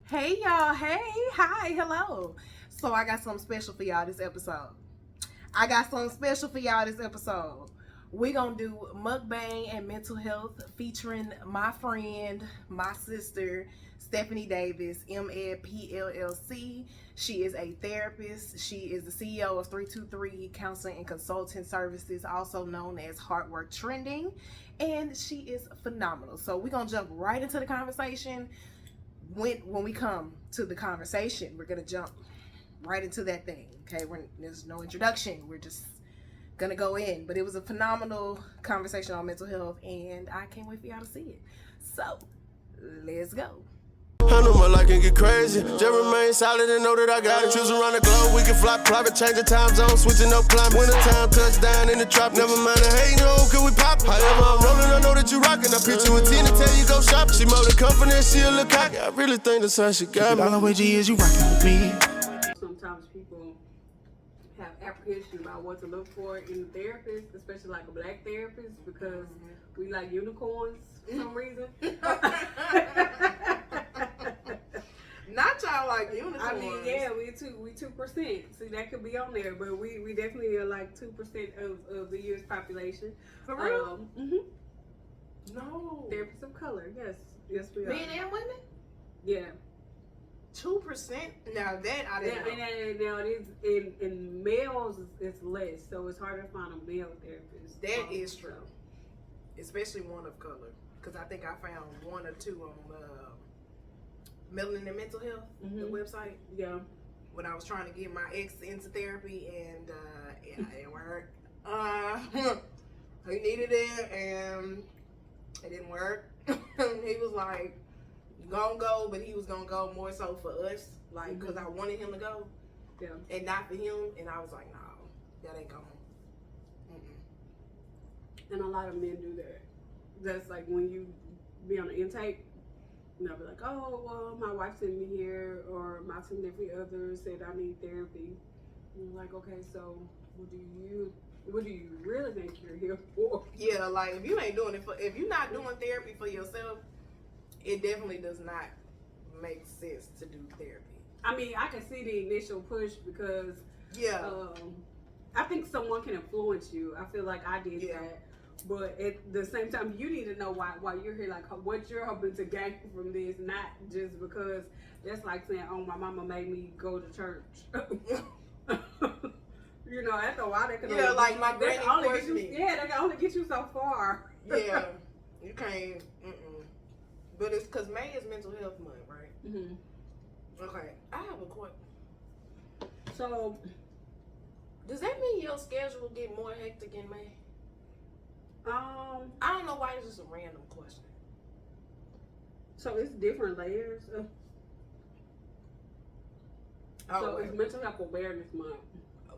Hey y'all, hey, hi, hello. So I got something special for y'all this episode. We gonna do mukbang and mental health featuring my friend, my sister, Stephanie Davis, MEd PLLC. She is a therapist. She is the CEO of 323 Counseling and Consulting Services, also known as Hard Work Trending, and she is phenomenal. So we're gonna jump right into the conversation. When we come to the conversation, we're gonna jump right into that thing. Okay, there's no introduction. We're just gonna go in. But it was a phenomenal conversation on mental health, and I can't wait for y'all to see it. So let's go. I know my life can get crazy. Just remain solid and know that I got it. Choose around the globe. We can fly private, change the time zone, switching up climate. Winter time, touchdown in the trop. Never mind the hating on, can we pop? However I'm rolling, I know that you rockin'. I pitch you a 10 and tell you go shop. She more than confident, she a look cocky. I really think that's how she got me. All the way G is you rockin' with me. Sometimes people have apprehension about what to look for in a therapist, especially like a black therapist, because we like unicorns for some reason. Not y'all like unicorns. I mean, yeah, we 2%. See, that could be on there, but we definitely are like 2% of the U.S. population. For real? No. Therapists of color, yes we are. Men and women? Yeah. 2%? Now that I didn't know. And now it is in males it's less, so it's harder to find a male therapist. That is true, especially one of color, because I think I found one or two on Melanin and Mental Health, the website. Yeah. When I was trying to get my ex into therapy, and it didn't work. He needed it, and it didn't work. He was like, gonna go, but he was gonna go more so for us, like, because I wanted him to go, and not for him. And I was like, no, that ain't going. And a lot of men do that. That's like when you be on the intake, be like, oh, well, my wife sent me here, or my significant other said I need therapy. And you're like, okay, so what do you really think you're here for? Yeah, like if you ain't doing it if you're not doing therapy for yourself, it definitely does not make sense to do therapy. I mean, I can see the initial push because I think someone can influence you. I feel like I did that. But at the same time, you need to know why you're here, like what you're hoping to gain from this, not just because that's like saying, oh, my mama made me go to church. After a while, they can like my granny forced me. Yeah, they can only get you so far. Yeah, you can't. But it's because May is Mental Health Month, right? Okay, I have a question. So, does that mean your schedule get more hectic in May? I don't know why it's just a random question. So it's different layers. So it's Mental Health Awareness Month.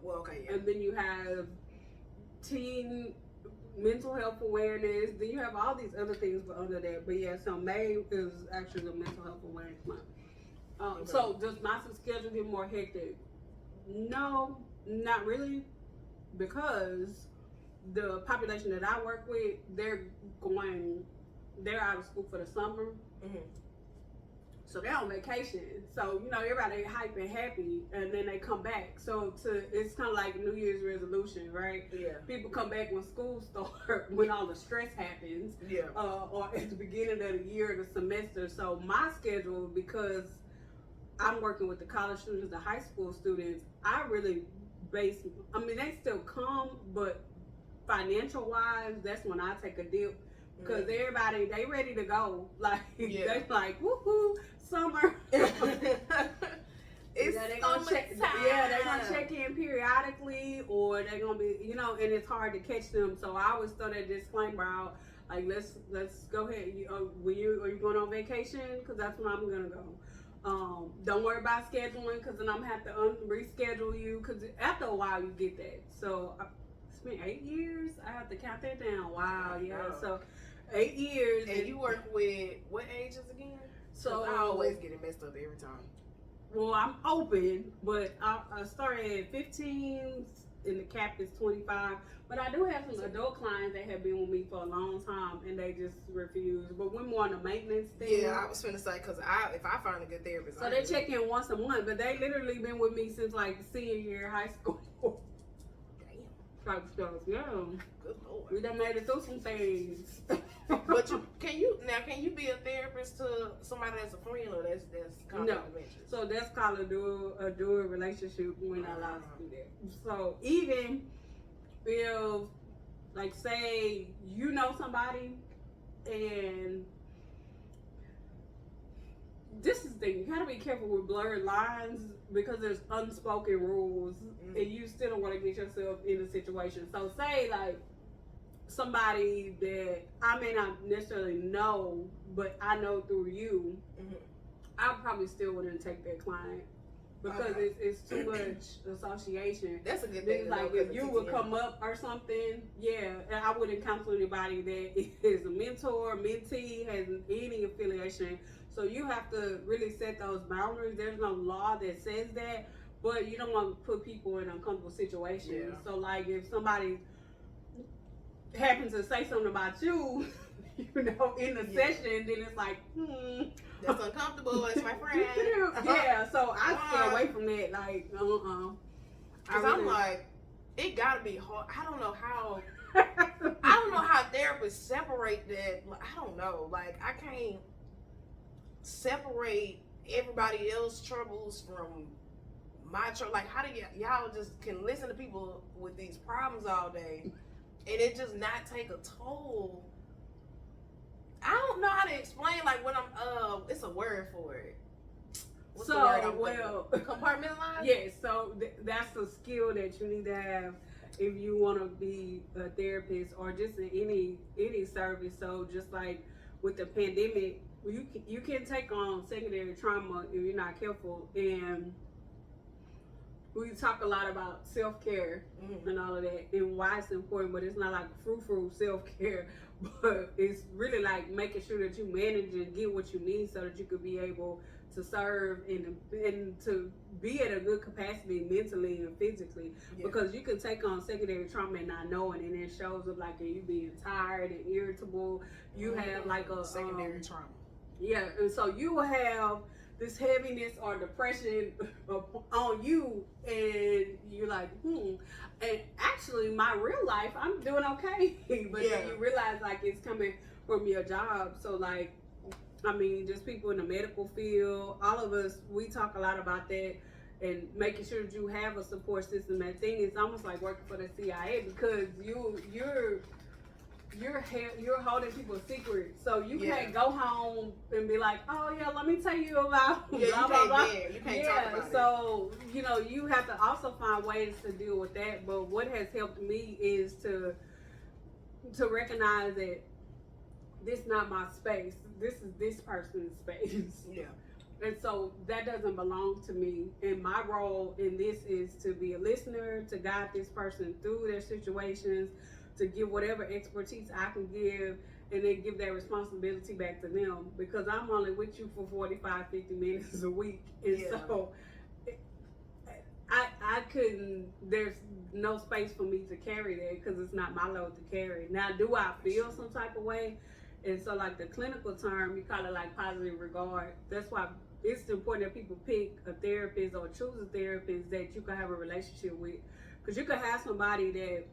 Well, okay, yeah. And then you have teen mental health awareness. Then you have all these other things under that. But yeah, so May is actually the Mental Health Awareness Month. So does my schedule get more hectic? No, not really, because the population that I work with, they're out of school for the summer. So they're on vacation. So, everybody hype and happy, and then they come back. So it's kind of like New Year's resolution, right? Yeah. People come back when school starts, when all the stress happens. Yeah. Or at the beginning of the year, the semester. So my schedule, because I'm working with the college students, the high school students, I really they still come, but financial wise, that's when I take a dip. Because everybody, they ready to go. Like, they like, woohoo, summer. It's they're gonna check in periodically, or they're gonna be, and it's hard to catch them. So I always throw that disclaimer out, like, let's go ahead. Are you going on vacation? Because that's when I'm gonna go. Don't worry about scheduling, because then I'm gonna have to reschedule you. Because after a while, you get that. So it's been 8 years. I have to count that down. Wow, yeah. So 8 years. And you work with what ages again? So I always get it messed up every time. Well, I'm open, but I started at 15, and the cap is 25. But I do have some adult clients that have been with me for a long time, and they just refuse. But we're more on the maintenance thing. Yeah, I was finna say, because if I find a good therapist, so they check in once a month, but they literally been with me since like senior year of high school. Damn. Type stuff, yeah. Good Lord. We done made it through some things. But can you be a therapist to somebody that's a friend or that's kind No. of dementia? So that's called a dual relationship. We're not allowed to do that. So even if, like, say you know somebody, and this is the thing, you gotta be careful with blurred lines because there's unspoken rules, and you still don't want to get yourself in a situation. So say like somebody that I may not necessarily know, but I know through you, I probably still wouldn't take that client because it's too much association. That's a good thing. It's like if you would come up or something, yeah, and I wouldn't counsel anybody that is a mentor, mentee, has any affiliation. So you have to really set those boundaries. There's no law that says that, but you don't want to put people in uncomfortable situations. Yeah. So like if somebody happens to say something about you, you know, in the session, then it's like, that's uncomfortable. That's my friend. Yeah, so I stay away from that. Like, Because I'm like, it gotta be hard. I don't know how therapists separate that. I don't know. Like, I can't separate everybody else's troubles from my trouble. Like, how do y'all just can listen to people with these problems all day and it just not take a toll? I don't know how to explain, like, when I'm, it's a word for it. What's the word I'm thinking? Compartmentalize? Yes, so that's a skill that you need to have if you want to be a therapist or just in any service. So just like with the pandemic, you can take on secondary trauma if you're not careful. And we talk a lot about self-care and all of that and why it's important, but it's not like frou-frou self-care, but it's really like making sure that you manage and get what you need so that you could be able to serve and to be at a good capacity mentally and physically. Because you can take on secondary trauma and not knowing, and it shows up like you being tired and irritable. You have like a secondary trauma. Yeah, and so you will have this heaviness or depression on you, and you're like, and actually my real life, I'm doing okay. But then you realize like it's coming from your job. So like, I mean, just people in the medical field, all of us, we talk a lot about that and making sure that you have a support system. That thing is almost like working for the CIA because you're holding people's secrets, so you can't go home and be like, oh yeah, let me tell you about blah blah blah. You can't talk about it. So you know, you have to also find ways to deal with that. But what has helped me is to recognize that this is not my space. This is this person's space. Yeah. And so that doesn't belong to me. And my role in this is to be a listener, to guide this person through their situations, to give whatever expertise I can give, and then give that responsibility back to them, because I'm only with you for 45, 50 minutes a week. And so I couldn't, there's no space for me to carry that because it's not my load to carry. Now, do I feel some type of way? And so like the clinical term, you call it like positive regard. That's why it's important that people pick a therapist or choose a therapist that you can have a relationship with. Because you could have somebody that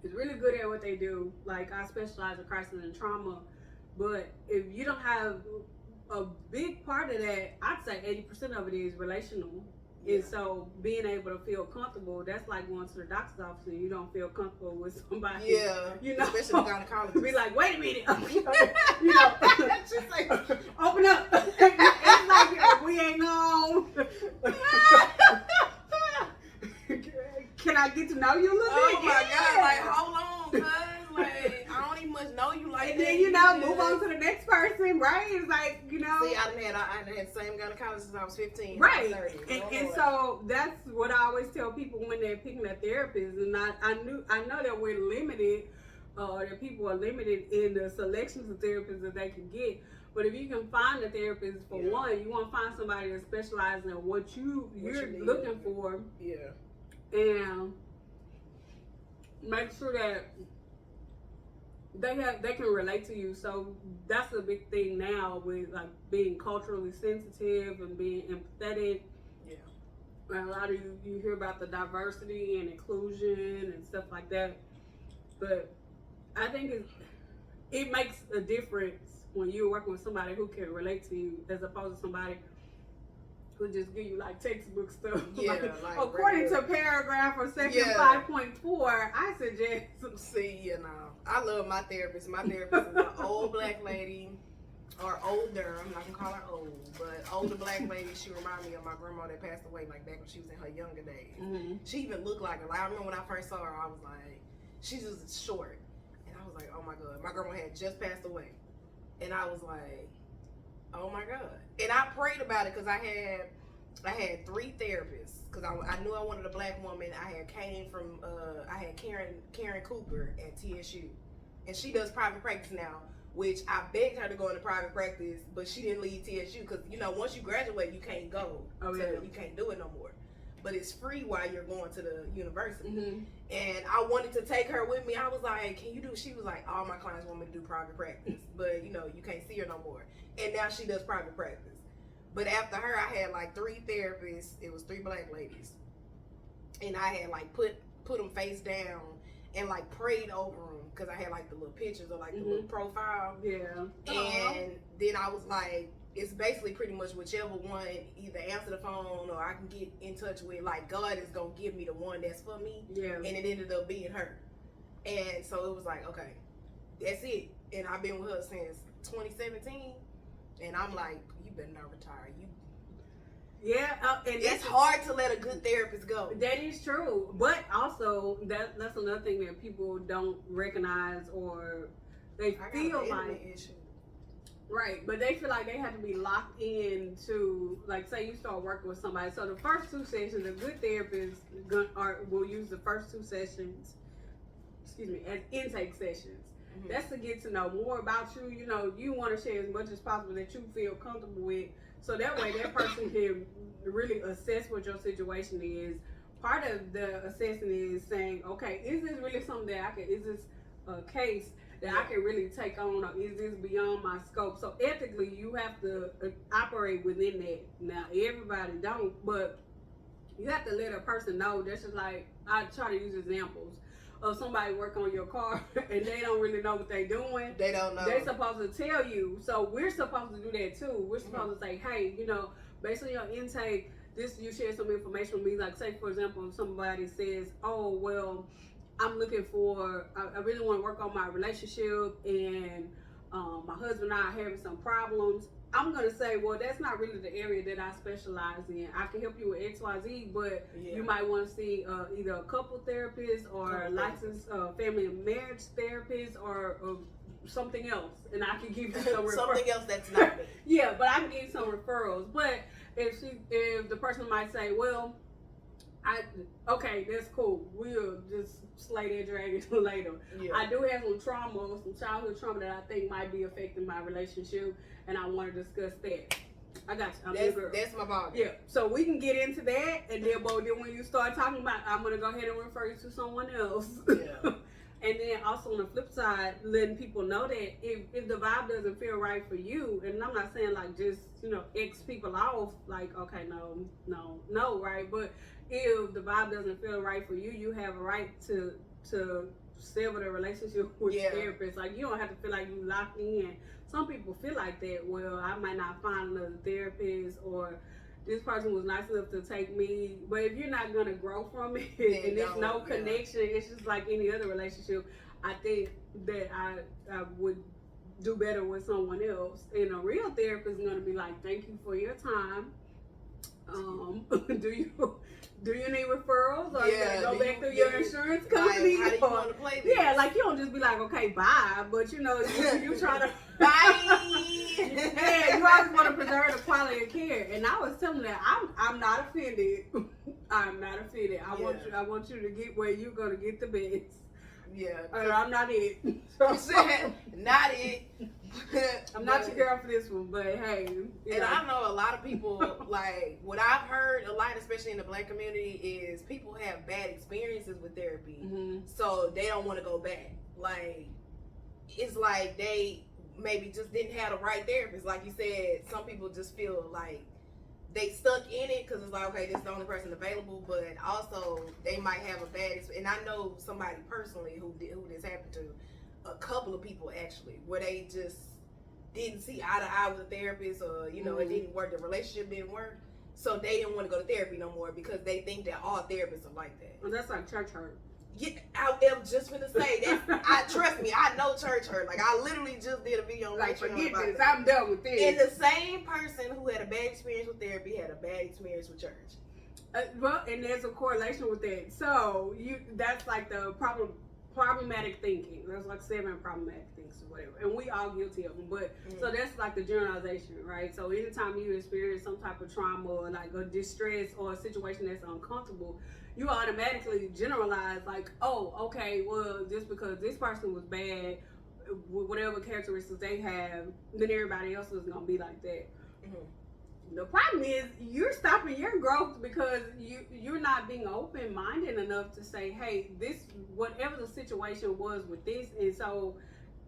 is really good at what they do. Like I specialize in crisis and trauma. But if you don't have a big part of that, I'd say 80% of it is relational. And so being able to feel comfortable, that's like going to the doctor's office and you don't feel comfortable with somebody. Yeah, you know, especially the gynecologist. Be like, wait a minute. You know, just like, open up. It's like, we ain't on. Can I get to know you a little bit? Oh my God, like, hold on, cuz. Like, I don't even much know you like and that. then, you know, move on to the next person, right? It's like, you know. See, I done had the same gynecologist since I was 15. Right. 30. And so that's what I always tell people when they're picking a therapist. And I know that we're limited, that people are limited in the selections of therapists that they can get. But if you can find a therapist for one, you want to find somebody that specializes in what you're looking for. Yeah. And make sure that they can relate to you. So that's a big thing now with like being culturally sensitive and being empathetic. Yeah. And a lot of you hear about the diversity and inclusion and stuff like that, but I think it makes a difference when you're working with somebody who can relate to you as opposed to somebody who just give you like textbook stuff. Yeah, like according to paragraph or section 5.4, I suggest. See, you know, I love my therapist. My therapist is an old black lady, or older. I'm not gonna call her old, but older black lady. She reminds me of my grandma that passed away like back when she was in her younger days. Mm-hmm. She even looked like her. Like I remember when I first saw her, I was like, she's just short, and I was like, oh my god, my grandma had just passed away, and I was like, oh my god. And I prayed about it because I had 3 therapists because I knew I wanted a black woman. I had Karen Cooper at TSU, and she does private practice now, which I begged her to go into private practice, but she didn't leave TSU because, you know, once you graduate, you can't go. You can't do it no more. But it's free while you're going to the university. Mm-hmm. And I wanted to take her with me. I was like, can you do? She was like, all my clients want me to do private practice, but you know, you can't see her no more. And now she does private practice. But after her, I had like 3 therapists. It was 3 black ladies, and I had like put them face down and like prayed over them because I had like the little pictures or like the little profile. Yeah. And then I was like, it's basically pretty much whichever one either answer the phone or I can get in touch with. Like God is gonna give me the one that's for me. Yeah. And it ended up being her. And so it was like, okay, that's it. And I've been with her since 2017. And I'm like, you better not retire. Yeah, and it's hard to let a good therapist go. That is true, but also that's another thing that people don't recognize, or they feel like right, but they feel like they have to be locked in to, like, say you start working with somebody. So the first 2 sessions, a good therapist will use the first 2 sessions, as intake sessions. Mm-hmm. That's to get to know more about you. You know, you want to share as much as possible that you feel comfortable with. So that way that person can really assess what your situation is. Part of the assessing is saying, okay, is this really something that is this a case that I can really take on, or is this beyond my scope? So ethically, you have to operate within that. Now, everybody don't, but you have to let a person know. That's just like, I try to use examples of somebody working on your car and they don't really know what they're doing. They don't know. They're supposed to tell you. So we're supposed to do that too. We're supposed to say, hey, you know, based on your intake, you share some information with me. Like, say, for example, if somebody says, oh, well, I'm looking for, I really want to work on my relationship, and my husband and I are having some problems. I'm going to say, well, that's not really the area that I specialize in. I can help you with XYZ, but you might want to see either a couple therapist or a licensed family and marriage therapist or something else. And I can give you some referrals. Something else that's not me. Yeah, but I can give you some referrals. But if the person might say, well, okay, that's cool. We'll just slay that dragon later. Yeah. I do have some trauma, some childhood trauma that I think might be affecting my relationship, and I want to discuss that. I got you. I'm your girl. That's my ball. Yeah. So we can get into that, and then when you start talking about, I'm gonna go ahead and refer you to someone else. Yeah. And then also on the flip side, letting people know that if the vibe doesn't feel right for you, and I'm not saying like just, you know, X people off, like, okay, no, right? But if the vibe doesn't feel right for you, you have a right to sever the relationship with the therapist. Like, you don't have to feel like you locked in. Some people feel like that. Well, I might not find another therapist, or this person was nice enough to take me. But if you're not going to grow from it, and there's no connection, it's just like any other relationship, I think that I would do better with someone else. And a real therapist is going to be like, thank you for your time. Do you need referrals, or go back through your insurance company? How do you want to play this? Yeah, like, you don't just be like, okay, bye, but you know, you try to bye. Yeah, you always want to preserve the quality of care. And I was telling them, I'm not offended. I'm not offended. I want you to get where you're gonna get the best. Yeah. I'm not it. I'm saying, not it. I'm not your girl for this one, but hey. And I know a lot of people, like, what I've heard a lot, especially in the Black community, is people have bad experiences with therapy. Mm-hmm. So they don't want to go back. Like, it's like they maybe just didn't have the right therapist. Like you said, some people just feel like they stuck in it because it's like, okay, this is the only person available, but also they might have a bad experience. And I know somebody personally who this happened to, a couple of people actually, where they just didn't see eye to eye with a therapist, or it didn't work, the relationship didn't work, so they didn't want to go to therapy no more because they think that all therapists are like that. Well, that's like church hurt. Yeah, I am just gonna say that. Trust me, I know church hurt. Like, I literally just did a video on like, Patreon forget about this, that. I'm done with this. And the same person who had a bad experience with therapy had a bad experience with church. Well, and there's a correlation with that. So that's like the problematic thinking. There's like 7 problematic things or whatever, and we all guilty of them. But so that's like the generalization, right? So anytime you experience some type of trauma or like a distress or a situation that's uncomfortable, you automatically generalize like, oh, okay, well, just because this person was bad, whatever characteristics they have, then everybody else is gonna be like that. Mm-hmm. The problem is you're stopping your growth because you're not being open-minded enough to say, hey, this, whatever the situation was with this. And so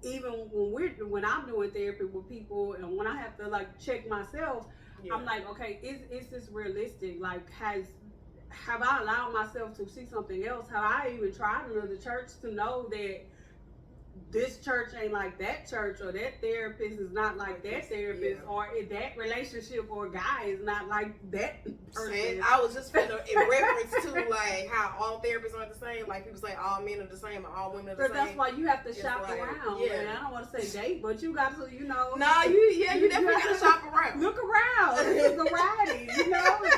even when I'm doing therapy with people and when I have to like check myself, I'm like, okay, is this realistic? Like, have I allowed myself to see something else? Have I even tried another church to know that this church ain't like that church, or that therapist is not like that therapist, or that relationship or guy is not like that person? I was just in reference to like how all therapists aren't the same. Like, people say all men are the same and all women are the same. But that's why you have to shop like, around. Yeah. And I don't want to say date, but you got to, No, you definitely got to shop around. Look around. It's a variety,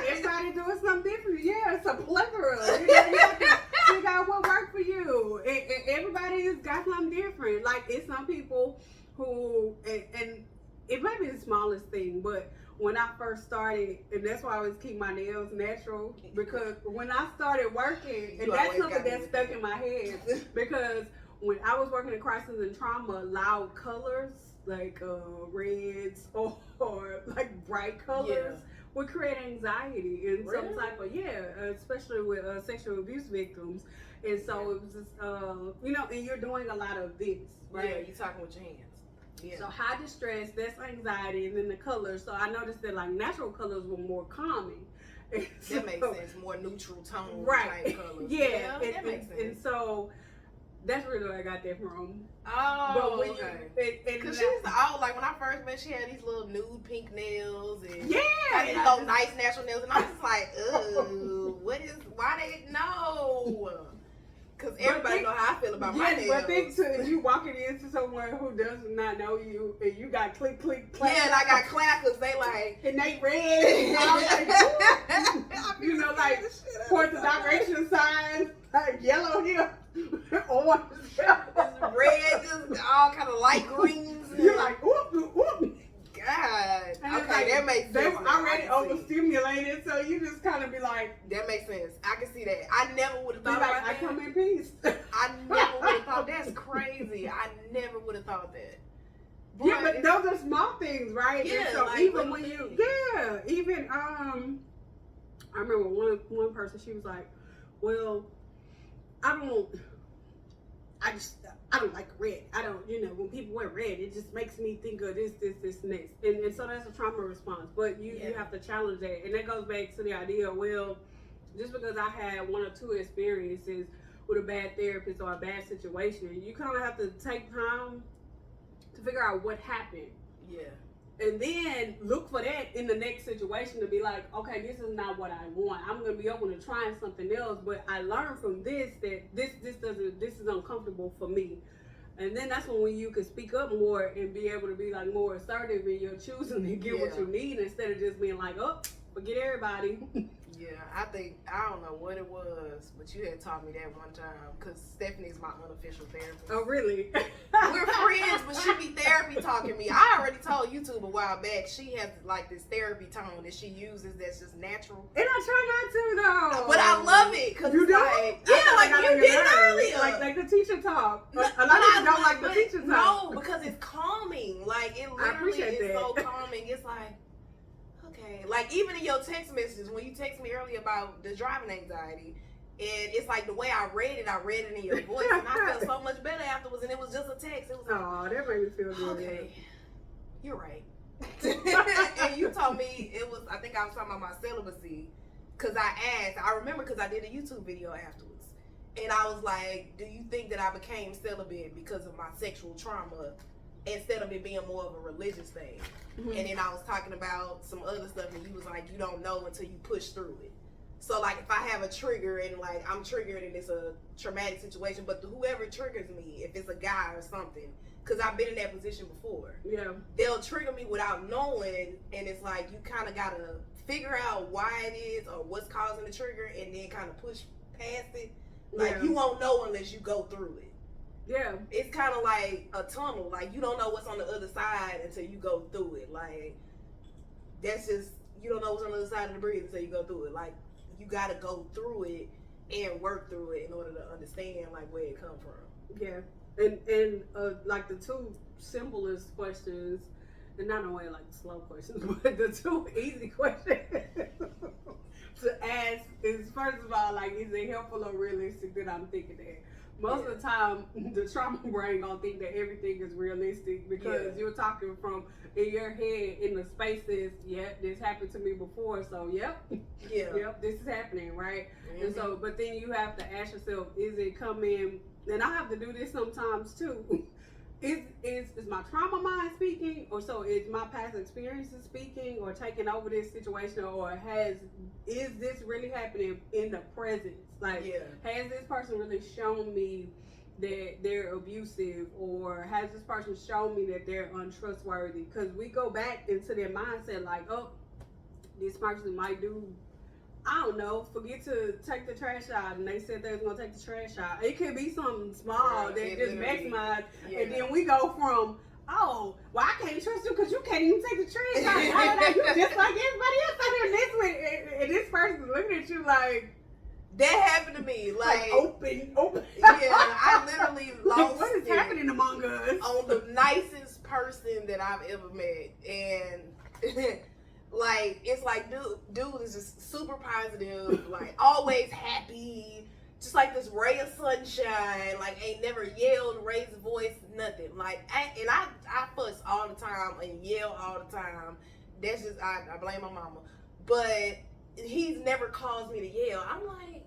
everybody doing something different. Yeah, it's a plethora. You have to figure out what worked for you. And everybody's got something different. Like, it's some people who, and it may be the smallest thing, but when I first started, and that's why I always keep my nails natural, because when I started working, and that's something that's stuck in my head, because when I was working in crisis and trauma, loud colors, like reds or like bright colors, would create anxiety and some type of, especially with sexual abuse victims. And so it was just, and you're doing a lot of this, right? Yeah, you're talking with your hands. Yeah. So high distress, that's anxiety, and then the colors. So I noticed that like natural colors were more calming. That makes sense. More neutral tone type colors. Yeah, that makes sense. And so that's really where I got that from. Oh, but okay. Because she's like, when I first met, she had these little nude pink nails and these little nice natural nails, and I was like, ugh, why they know? Because everybody know how I feel about my nails. But think too, if you walking into someone who does not know you, and you got click, click, clap. Yeah, and I got clappers, they like. And they red. And like, point the direction signs, like yellow here, orange, red, just all kind of light greens. You're like, whoop. God. And okay, like, that makes sense. They were already overstimulated, so you just kind of be like. That makes sense. I can see that. I never would have thought like, about that. I come in peace. I never would have thought. That's crazy. I never would have thought that. Yeah, but those are small things, right? Yeah. And so like, even when you, even I remember one person. She was like, "Well, I don't like red. I don't, when people wear red, it just makes me think of this, and this. And so that's a trauma response. But you have to challenge that. And that goes back to the idea, well, just because I had 1 or 2 experiences with a bad therapist or a bad situation, you kind of have to take time to figure out what happened. Yeah. And then look for that in the next situation to be like, okay, this is not what I want. I'm going to be open to trying something else, but I learned from this that this is uncomfortable for me. And then that's when you can speak up more and be able to be like more assertive in your choosing to get what you need instead of just being like, oh, forget everybody. Yeah, I don't know what it was, but you had taught me that one time, because Stephanie's my unofficial therapist. Oh, really? We're friends, but she be therapy talking me. I already told YouTube a while back, she has like this therapy tone that she uses that's just natural. And I try not to, though. But I love it, because you it's do? like, I yeah, feel like I you know did your nerves. earlier. Like the teacher talk. No, A lot of people don't like the but teacher talk. No, because it's calming. Like, it I literally appreciate is that. so calming. It's like, okay. Like, even in your text messages, when you text me earlier about the driving anxiety, and it's like the way I read it in your voice, and I felt so much better afterwards, and it was just a text. It was like, Oh, that made me feel good. okay, you're right. And you told me it was, I think I was talking about my celibacy, because I remember because I did a YouTube video afterwards, and I was like, do you think that I became celibate because of my sexual trauma instead of it being more of a religious thing? Mm-hmm. And then I was talking about some other stuff, and you was like, you don't know until you push through it. So, like, if I have a trigger and, like, I'm triggered and it's a traumatic situation, but whoever triggers me, if it's a guy or something, because I've been in that position before, Yeah. they'll trigger me without knowing, and it's like you kind of got to figure out why it is or what's causing the trigger, and then kind of push past it. Like, Yeah. you won't know unless you go through it. Yeah. It's kind of like a tunnel. Like, you don't know what's on the other side until you go through it. Like, that's just, you don't know what's on the other side of the bridge until you go through it. Like, you got to go through it and work through it in order to understand, like, where it come from. Yeah. And like the two simplest questions, and not in a way like slow questions, but the two easy questions to ask is, first of all, like, is it helpful or realistic that I'm thinking that? Most of the time, the trauma brain gonna think that everything is realistic because you're talking from in your head in the spaces. Yep, this happened to me before, so yep, this is happening, right? Mm-hmm. And so, but then you have to ask yourself, is it coming? And I have to do this sometimes too. Is my trauma mind speaking, or so is my past experiences speaking, or taking over this situation, or is this really happening in the present? Like, has this person really shown me that they're abusive, or has this person shown me that they're untrustworthy? Because we go back into their mindset like, oh, this person might do, I don't know, forget to take the trash out, and they said they was gonna take the trash out. It could be something small that just maximized, and then we go from, oh, well, I can't trust you because you can't even take the trash out. You just like everybody else out here this way, and this person's looking at you like. That happened to me. Like open. Yeah, I literally lost what is happening among us? On the nicest person that I've ever met, and. Like, it's like, dude is just super positive, like, always happy, just like this ray of sunshine, like, ain't never yelled, raised a voice, nothing. Like, I fuss all the time and yell all the time. That's just, I blame my mama. But he's never caused me to yell. I'm like,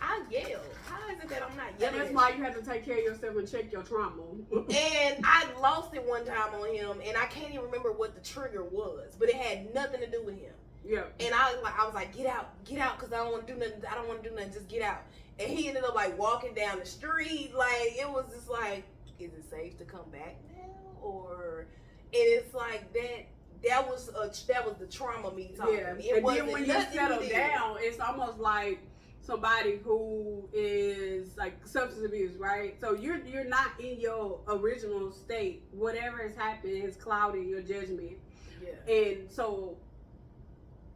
I yell. How is it that I'm not yelling? And that's why you have to take care of yourself and check your trauma. And I lost it one time on him, and I can't even remember what the trigger was, but it had nothing to do with him. Yeah. And I was like, get out, because I don't want to do nothing. I don't want to do nothing. Just get out. And he ended up like walking down the street. Like, it was just like, is it safe to come back now? Or, and it's like that was the trauma me talking. Yeah. It and wasn't then when you settle down, it's almost like somebody who is like substance abuse, right? So you're not in your original state. Whatever has happened has clouded your judgment. Yeah. And so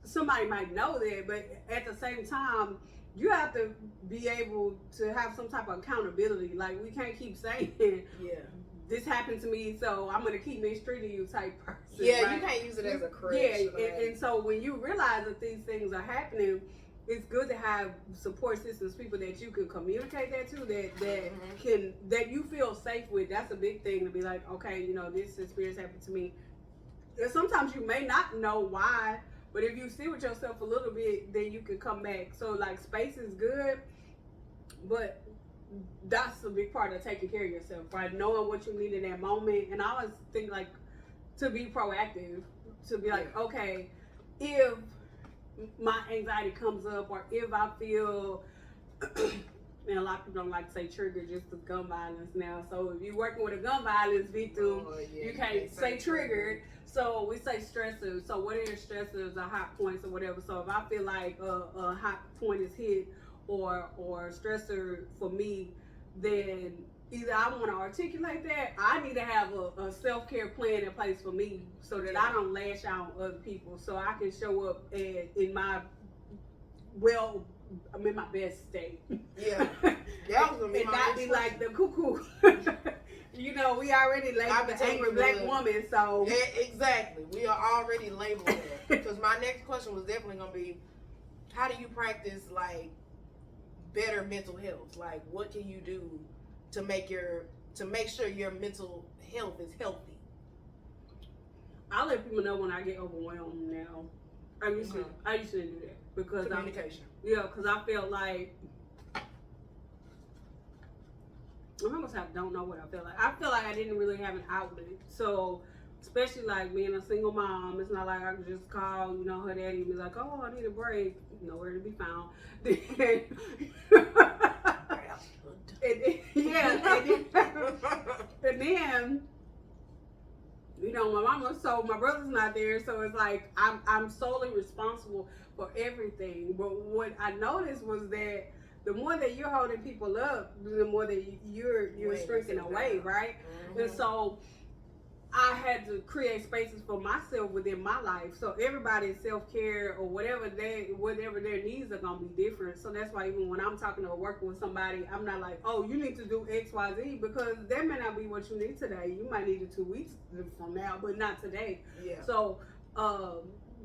somebody might know that, but at the same time, you have to be able to have some type of accountability. Like, we can't keep saying, this happened to me, so I'm gonna keep mistreating you type person. Yeah, right? You can't use it as a crutch. Yeah, and so when you realize that these things are happening, it's good to have support systems, people that you can communicate that to, that you feel safe with. That's a big thing, to be like, okay, this experience happened to me. And sometimes you may not know why, but if you sit with yourself a little bit, then you can come back. So, like, space is good, but that's a big part of taking care of yourself, right? Knowing what you need in that moment. And I always think, like, to be proactive, to be like, okay, if my anxiety comes up, or if I feel and a lot of people don't like to say trigger just because gun violence now. So if you're working with a gun violence victim, you can't say triggered. So we say stressors. So what are your stressors or hot points or whatever? So if I feel like a hot point is hit or stressor for me, then either I want to articulate that, I need to have a self-care plan in place for me so that I don't lash out on other people, so I can show up in my I'm in my best state. Yeah, that was gonna be and my not be like the cuckoo. You know, we already labeled the angry black woman, so yeah, exactly. We are already labeled that. Because my next question was definitely gonna be, how do you practice like better mental health? Like, what can you do to make sure your mental health is healthy? I'll let people know when I get overwhelmed now. I used to do that because Communication. because I felt like I'm almost don't know what I feel like. I feel like I didn't really have an outlet. So especially like being a single mom, it's not like I could just call, her daddy and be like, oh, I need a break. Nowhere to be found. And then my mama, so my brother's not there, so it's like I'm solely responsible for everything. But what I noticed was that the more that you're holding people up, the more that you're shrinking away, right? Mm-hmm. And so I had to create spaces for myself within my life. So everybody's self-care or whatever their needs are gonna be different. So that's why even when I'm talking or working with somebody, I'm not like, oh, you need to do X, Y, Z, because that may not be what you need today. You might need it 2 weeks from now, but not today. Yeah. So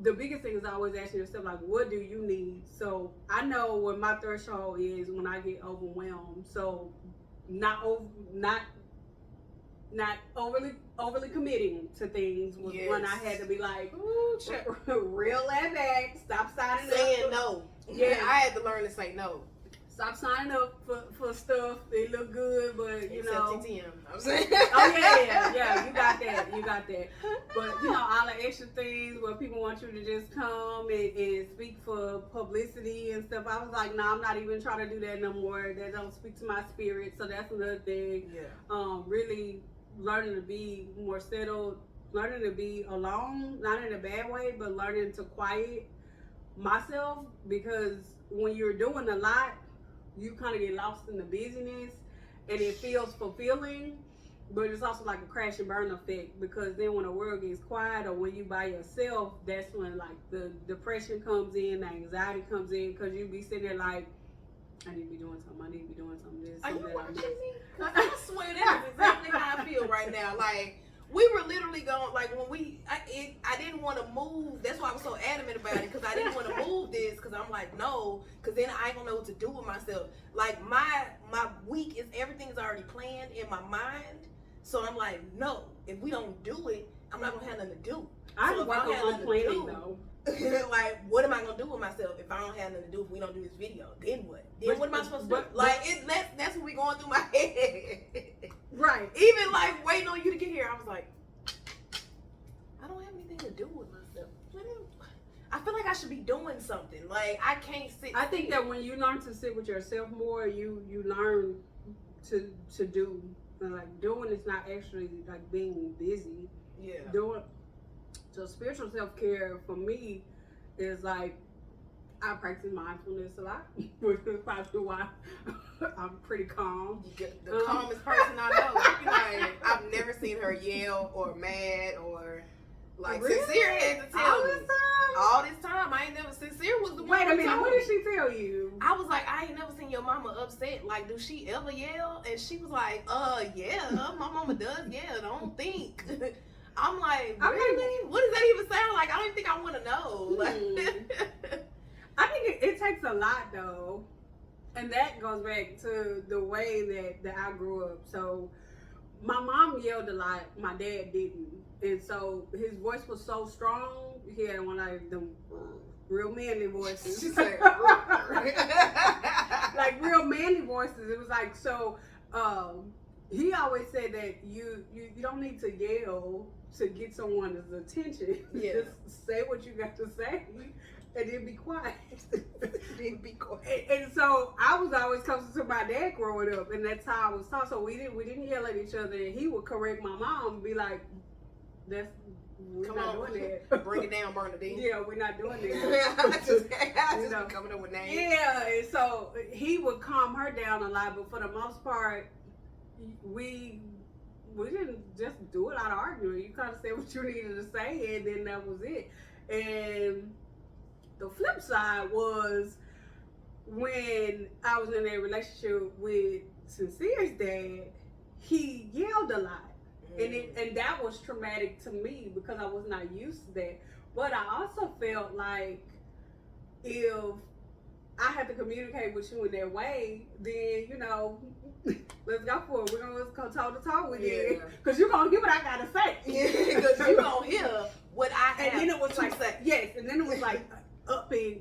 the biggest thing is always asking yourself, like, what do you need? So I know what my threshold is when I get overwhelmed. So not overly committing to things was when I had to be like, reel that back, stop signing saying up. No. Yeah, I had to learn to say no. Stop signing up for stuff. They look good, but Except TTM. I'm saying. Oh yeah, you got that. But all the extra things where people want you to just come and speak for publicity and stuff. I was like, I'm not even trying to do that no more. That don't speak to my spirit. So that's another thing. Yeah. Really learning to be more settled, learning to be alone, not in a bad way, but learning to quiet myself, because when you're doing a lot, you kind of get lost in the busyness and it feels fulfilling, but it's also like a crash and burn effect, because then when the world gets quiet or when you by yourself, that's when like the depression comes in, the anxiety comes in, because you be sitting there like, I need to be doing something. This. Are you watching me? I swear that's exactly how I feel right now. Like, we were literally going, like, when I didn't want to move. That's why I was so adamant about it, because I didn't want to move this, because I'm like, no, because then I ain't gonna know what to do with myself. Like, my week everything is already planned in my mind. So I'm like, no, if we don't do it, I'm not gonna have nothing to do. I work on planning though. Like, what am I gonna do with myself if I don't have nothing to do, if we don't do this video? Then what? What am I supposed to do? Like, that's what we going through my head. Right. Even like waiting on you to get here, I was like, I don't have anything to do with myself. I feel like I should be doing something. Like, I can't sit. I think that when you learn to sit with yourself more, you learn to do. Like, doing is not actually like being busy. Yeah. So spiritual self-care for me is like, I practice mindfulness a lot, which is probably why I'm pretty calm. The calmest person I know. Like, I've never seen her yell or mad or like. Really? Sincere had to tell me. All this time, I ain't never. Sincere was the one. Wait a minute, what did she tell you? I was like, I ain't never seen your mama upset. Like, do she ever yell? And she was like, yeah, my mama does. Yeah, I don't think. I'm like, really? What does that even sound like? I don't even think I want to know. Like, I think it takes a lot though, and that goes back to the way that I grew up. So my mom yelled a lot, my dad didn't, and so his voice was so strong. He had one of them real manly voices. She said, like real manly voices. It was like, so he always said that you don't need to yell to get someone's attention. Yeah. Just say what you got to say and then be quiet. Then be quiet. And so I was always closer to my dad growing up, and that's how I was taught. So we didn't yell at each other, and he would correct my mom and be like, we're Come not on, doing that. bring it down, Bernadine. Yeah, we're not doing that. I just You know. be coming up with names. Yeah, and so he would calm her down a lot, but for the most part, we didn't just do it out of arguing. You kind of said what you needed to say, and then that was it. And the flip side was when I was in a relationship with Sincere's dad, he yelled a lot. And that was traumatic to me because I was not used to that. But I also felt like if I had to communicate with you in that way, then, you know, let's go for it. We're going to go toe to toe with it. Because you're going to hear what I got to say. Yeah, because you're going to hear what I have and then it was to like, say. Yes, and then it was like upping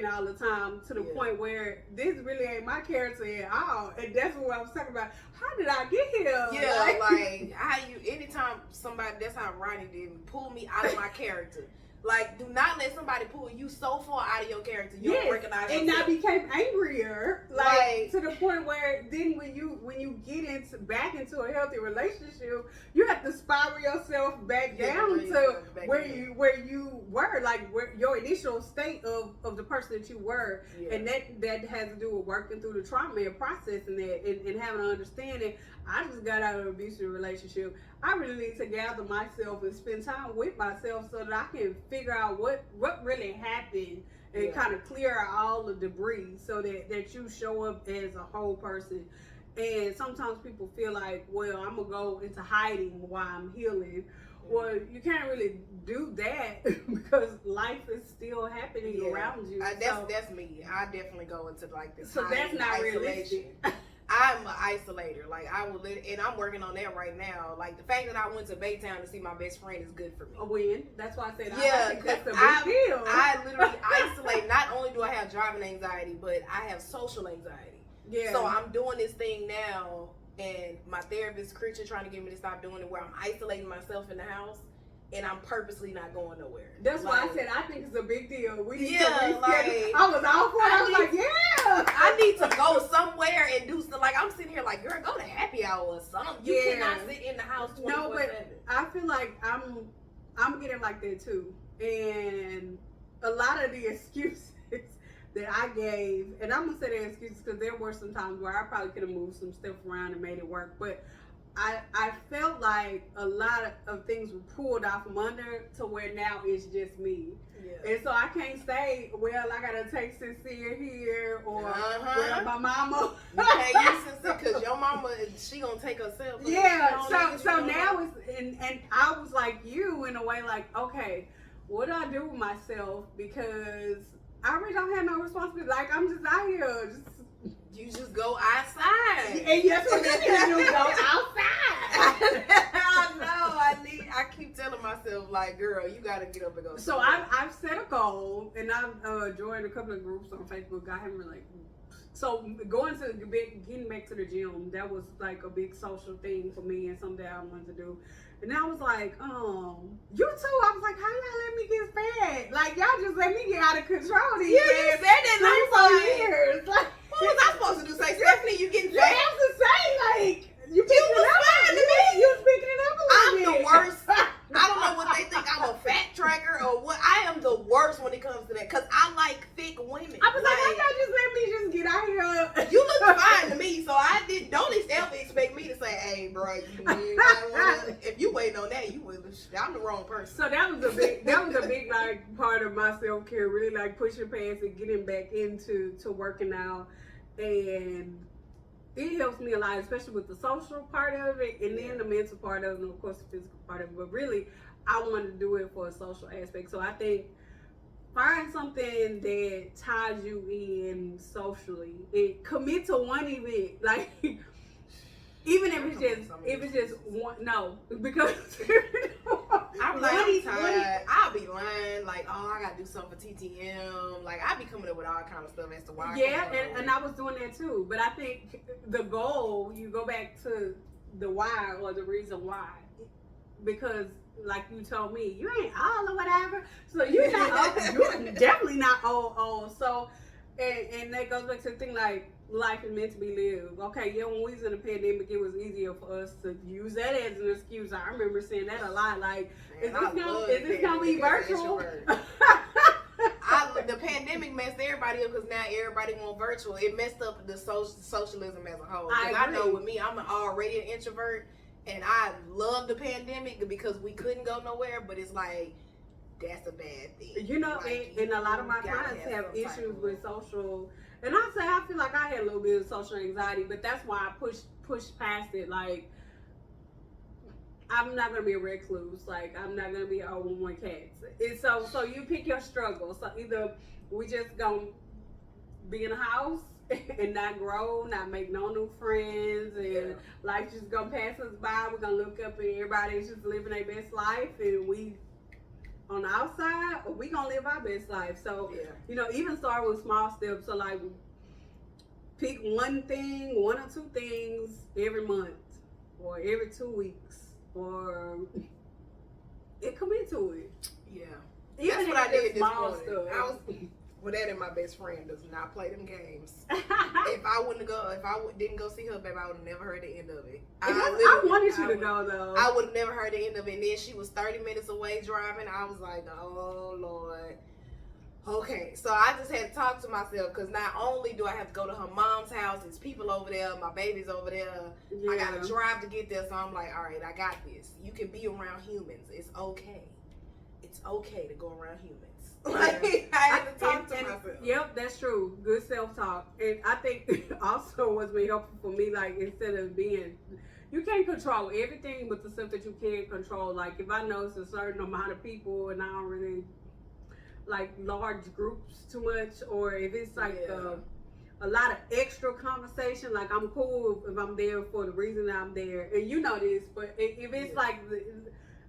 all the time to the point where this really ain't my character at all. And that's what I was talking about. How did I get here? Yeah, like how you, anytime somebody, that's how Ronnie did, pull me out of my character. Like, do not let somebody pull you so far out of your character you don't recognize and yourself. I became angrier, like to the point where then when you get back into a healthy relationship, you have to spiral yourself back down to where you were, like where your initial state of the person that you were, and that has to do with working through the trauma and processing that and having an understanding. I just got out of an abusive relationship. I really need to gather myself and spend time with myself so that I can figure out what really happened and kind of clear out all the debris so that you show up as a whole person. And sometimes people feel like, well, I'm going to go into hiding while I'm healing. Well, you can't really do that because life is still happening around you. That's me. I definitely go into like this. So that's not realistic. I'm an isolator. Like I will, and I'm working on that right now. Like the fact that I went to Baytown to see my best friend is good for me. A win. That's why I said yeah, I think that's a big deal. I literally isolate. Not only do I have driving anxiety, but I have social anxiety. Yeah. So I'm doing this thing now, and my therapist, Christian, trying to get me to stop doing it, where I'm isolating myself in the house. And I'm purposely not going nowhere. That's why I said I think it's a big deal. We need to like, I was all for it. I was like, yeah. I need to go somewhere and do stuff. Like I'm sitting here like, girl, go to happy hour or something. You cannot sit in the house 24/7. No, but I feel like I'm getting like that too. And a lot of the excuses that I gave, and I'm gonna say the excuses because there were some times where I probably could have moved some stuff around and made it work, but I felt like a lot of things were pulled out from under to where now it's just me. Yeah. And so I can't say, well, I gotta take Sincere here or well, my mama. You can't use Sincere because your mama, she gonna take herself. Yeah. So now it's and I was like you in a way, like, okay, what do I do with myself? Because I really don't have no responsibility. Like I'm just out here. You just go outside. And that's what you do, go outside. I know. I keep telling myself, like, girl, you gotta get up and go. So I've set a goal, and I've joined a couple of groups on Facebook. I haven't really. So getting back to the gym, that was like a big social thing for me and something I wanted to do. And I was like, you too. I was like, how y'all let me get fat? Like y'all just let me get out of control these you said that 3-4 years. Like, what was I supposed to do? Say, Stephanie, you getting fat? You have to say, like, you was fine to me. You was picking it up a little bit. I'm the worst. I don't know what they think I'm a fat tracker or what. I am the worst when it comes to that because I like thick women. I was like, why y'all just let me just get out here? You look fine to me, so I don't ever expect me to say, hey, bro, if you waiting on that, I'm the wrong person. So that was a big like part of my self-care, really like pushing past and getting back into working out. And it helps me a lot, especially with the social part of it and then the mental part of it and of course the physical part of it. But really, I wanted to do it for a social aspect. So I think find something that ties you in socially and commit to one event. Like even if it's just one, no, because I'm tired. I'll be lying, like, oh, I gotta do something for TTM. Like, I be coming up with all kind of stuff as to why. Yeah, and I was doing that too. But I think the goal, you go back to the why or the reason why. because like you told me, you ain't old or whatever. So you're not old. You're definitely not old. So, and that goes back to the thing like life is meant to be lived. Okay, yeah, when we was in the pandemic, it was easier for us to use that as an excuse. I remember saying that a lot. Like, is this gonna be virtual? The pandemic messed everybody up because now everybody want virtual. It messed up the socialism as a whole. I know with me, I'm already an introvert, and I love the pandemic because we couldn't go nowhere. But it's like that's a bad thing. You know, like, and a lot of my clients have issues with social. And I feel like I had a little bit of social anxiety, but that's why I pushed past it. Like, I'm not gonna be a recluse. Like, I'm not gonna be an old one cats. And so you pick your struggle. So either we just gonna be in a house and not grow, not make no new friends, and life just gonna pass us by. We're gonna look up and everybody's just living their best life, and we on the outside, or we gonna live our best life. So you know, even start with small steps. So like, pick one or two things every month, or every 2 weeks. Or it commit to it. Yeah. Even that's what I did this small morning. Stuff. I was with that, and my best friend does not play them games. If I didn't go see her, baby, I would have never heard the end of it. I wanted you to go though. I would have never heard the end of it. And then she was 30 minutes away driving. I was like, oh Lord. Okay, so I just had to talk to myself because not only do I have to go to her mom's house, there's people over there, my baby's over there. I gotta drive to get there, so I'm like, all right, I got this. You can be around humans. It's okay. It's okay to go around humans. Like, I had to talk to myself. Yep, that's true. Good self-talk. And I think also what's been helpful for me, like, instead of being, you can't control everything, but the stuff that you can control. Like, if I know it's a certain amount of people and I don't really like large groups too much, or if it's like a lot of extra conversation, like I'm cool if I'm there for the reason that I'm there, and you know this, but if it's like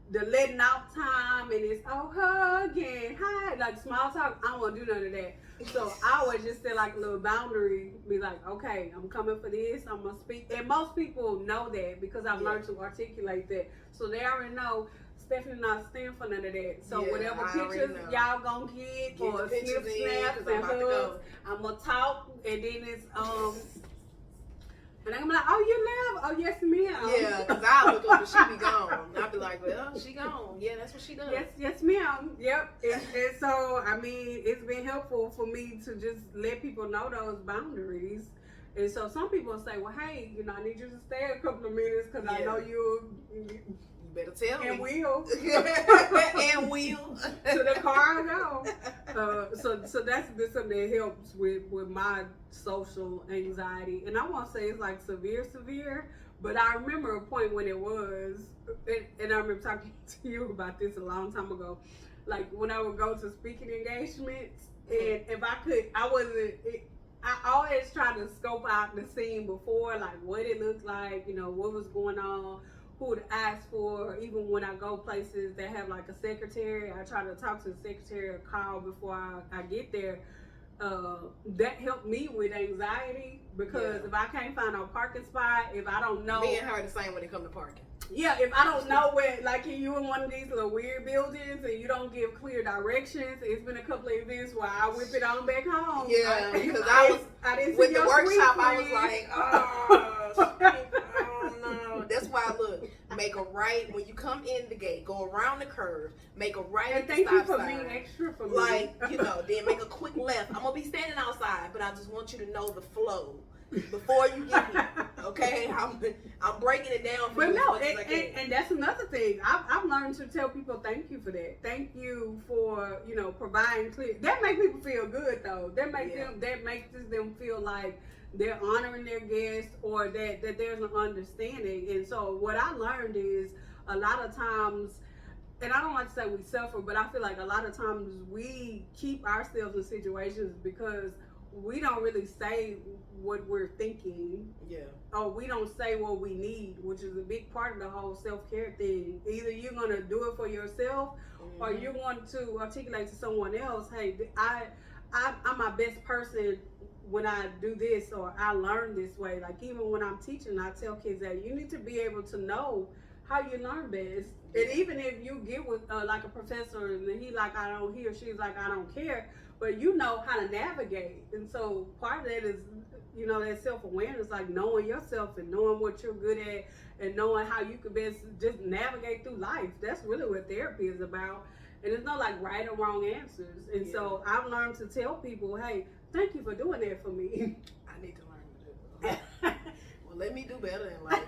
the letting out time and it's hug and hi, like small talk, I don't want to do none of that. So I always just set like a little boundary, be like, okay, I'm coming for this, I'm gonna speak. And most people know that because I've learned to articulate that, so they already know Stephanie not stand for none of that. So whatever pictures y'all gonna get or snip snaps and hugs, I'm gonna talk, and then it's and I'm like, oh, you left? Oh, yes, ma'am. Yeah, because I look up and she be gone. I'll be like, well, she gone. Yeah, that's what she does. Yes, ma'am. Yep. And so, I mean, it's been helpful for me to just let people know those boundaries. And so some people say, well, hey, you know, I need you to stay a couple of minutes because I know you better tell me. And will. And will. To the car I go. So that's something that helps with my social anxiety. And I won't say it's like severe, but I remember a point when it was, and I remember talking to you about this a long time ago, like when I would go to speaking engagements, and if I could, I always try to scope out the scene before, like what it looked like, you know, what was going on, who to ask for. Even when I go places that have like a secretary, I try to talk to the secretary or call before I get there. That helped me with anxiety because if I can't find a parking spot, if I don't know. Me and her the same when it comes to parking. Yeah, if I don't know where, like you in one of these little weird buildings and you don't give clear directions, it's been a couple of events where I whip it on back home. Yeah, because I didn't see with the workshop, I was like, oh, no. That's why I look, make a right when you come in the gate, go around the curve, make a right at the stop sign. Thank you for being extra for me. Like, you know, then make a quick left. I'm going to be standing outside, but I just want you to know the flow before you get here. Okay, I'm breaking it down for you as much as I can. And that's another thing. I've learned to tell people thank you for that. Thank you for, you know, providing clear. That makes people feel good though. That makes them feel like they're honoring their guests, or that there's an understanding. And so what I learned is a lot of times, and I don't like to say we suffer, but I feel like a lot of times we keep ourselves in situations because we don't really say what we're thinking. Yeah. Or we don't say what we need, which is a big part of the whole self-care thing. Either you're going to do it for yourself, or you want to articulate to someone else, hey, I'm my best person when I do this, or I learn this way. Like even when I'm teaching, I tell kids that you need to be able to know how you learn best. And even if you get with like a professor and he like I don't, he or she's like I don't care, but you know how to navigate. And so part of that is, you know, that self-awareness, like knowing yourself and knowing what you're good at and knowing how you could best just navigate through life. That's really what therapy is about. And there's no like right or wrong answers. And so I've learned to tell people, hey, thank you for doing that for me. I need to learn to do it. Well, let me do better in life.